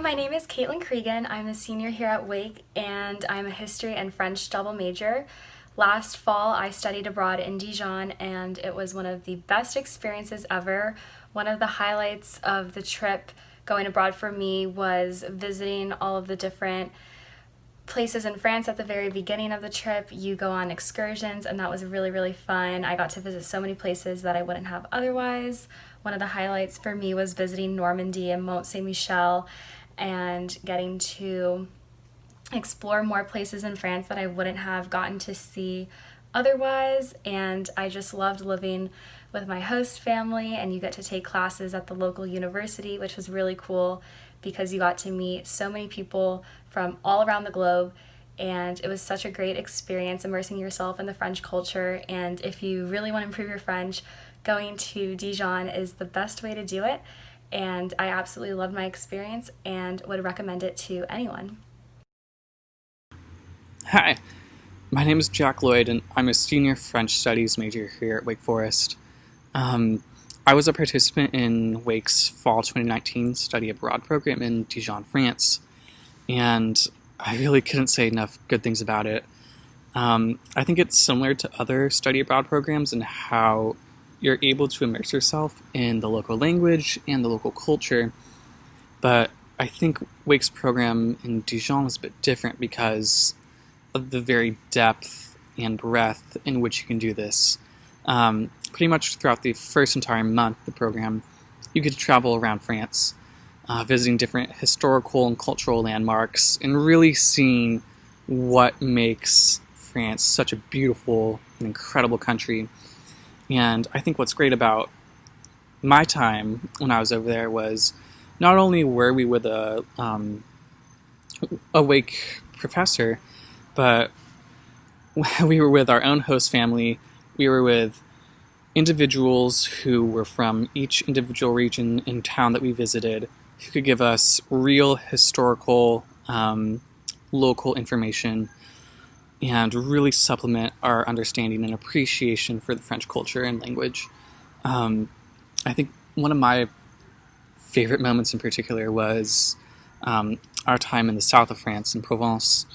my name is Caitlin Cregan. I'm a senior here at Wake, and I'm a history and French double major. Last fall, I studied abroad in Dijon, and it was one of the best experiences ever. One of the highlights of the trip going abroad for me was visiting all of the different places in France at the very beginning of the trip. You go on excursions, and that was really, really fun. I got to visit so many places that I wouldn't have otherwise. One of the highlights for me was visiting Normandy and Mont Saint-Michel and getting to explore more places in France that I wouldn't have gotten to see otherwise. And I just loved living with my host family, and you get to take classes at the local university, which was really cool because you got to meet so many people from all around the globe, and it was such a great experience immersing yourself in the French culture. And if you really want to improve your French, going to Dijon is the best way to do it, and I absolutely loved my experience and would recommend it to anyone. Hi, my name is Jack Lloyd, and I'm a senior French studies major here at Wake Forest. I was a participant in Wake's Fall 2019 Study Abroad program in Dijon, France, and I really couldn't say enough good things about it. I think it's similar to other study abroad programs in how you're able to immerse yourself in the local language and the local culture, but I think Wake's program in Dijon was a bit different because of the very depth and breadth in which you can do this. Pretty much throughout the first entire month of the program, you get to travel around France, visiting different historical and cultural landmarks, and really seeing what makes France such a beautiful and incredible country. And I think what's great about my time when I was over there was not only were we with a Wake professor, but we were with our own host family. We were with individuals who were from each individual region and town that we visited, who could give us real historical, local information and really supplement our understanding and appreciation for the French culture and language. I think one of my favorite moments in particular was our time in the south of France, in Provence.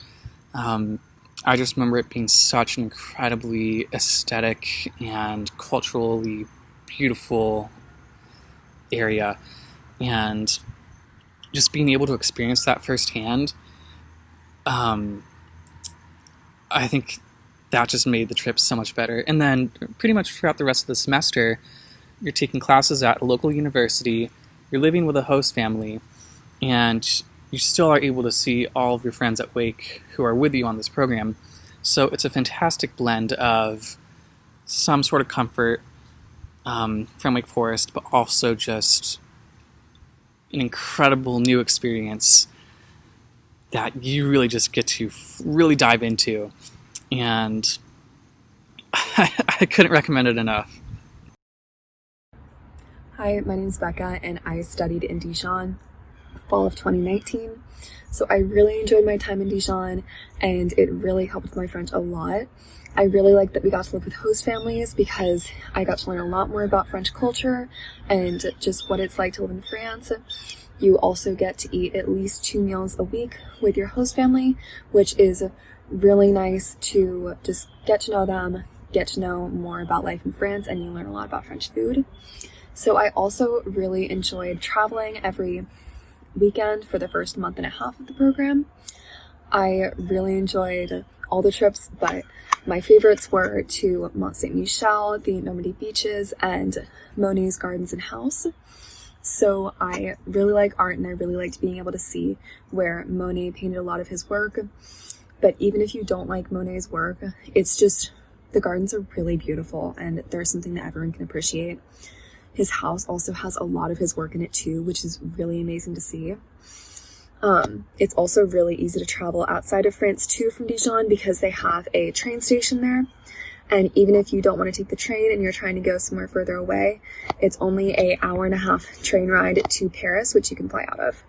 I just remember it being such an incredibly aesthetic and culturally beautiful area, and just being able to experience that firsthand, I think that just made the trip so much better. And then pretty much throughout the rest of the semester, you're taking classes at a local university, you're living with a host family, and you still are able to see all of your friends at Wake who are with you on this program. So it's a fantastic blend of some sort of comfort from Wake Forest, but also just an incredible new experience that you really just get to really dive into. And I couldn't recommend it enough. Hi, my name's Becca, and I studied in Dijon fall of 2019. So I really enjoyed my time in Dijon, and it really helped with my French a lot. I really liked that we got to live with host families because I got to learn a lot more about French culture and just what it's like to live in France. You also get to eat at least 2 meals a week with your host family, which is really nice to just get to know them, get to know more about life in France, and you learn a lot about French food. So I also really enjoyed traveling every weekend for the first month and a half of the program. I really enjoyed all the trips, but my favorites were to Mont Saint-Michel, the Normandy beaches, and Monet's gardens and house. So I really like art, and I really liked being able to see where Monet painted a lot of his work. But even if you don't like Monet's work, it's just, the gardens are really beautiful, and they're something that everyone can appreciate. His house also has a lot of his work in it too, which is really amazing to see. It's also really easy to travel outside of France too from Dijon because they have a train station there. And even if you don't want to take the train and you're trying to go somewhere further away, it's only an hour and a half train ride to Paris, which you can fly out of.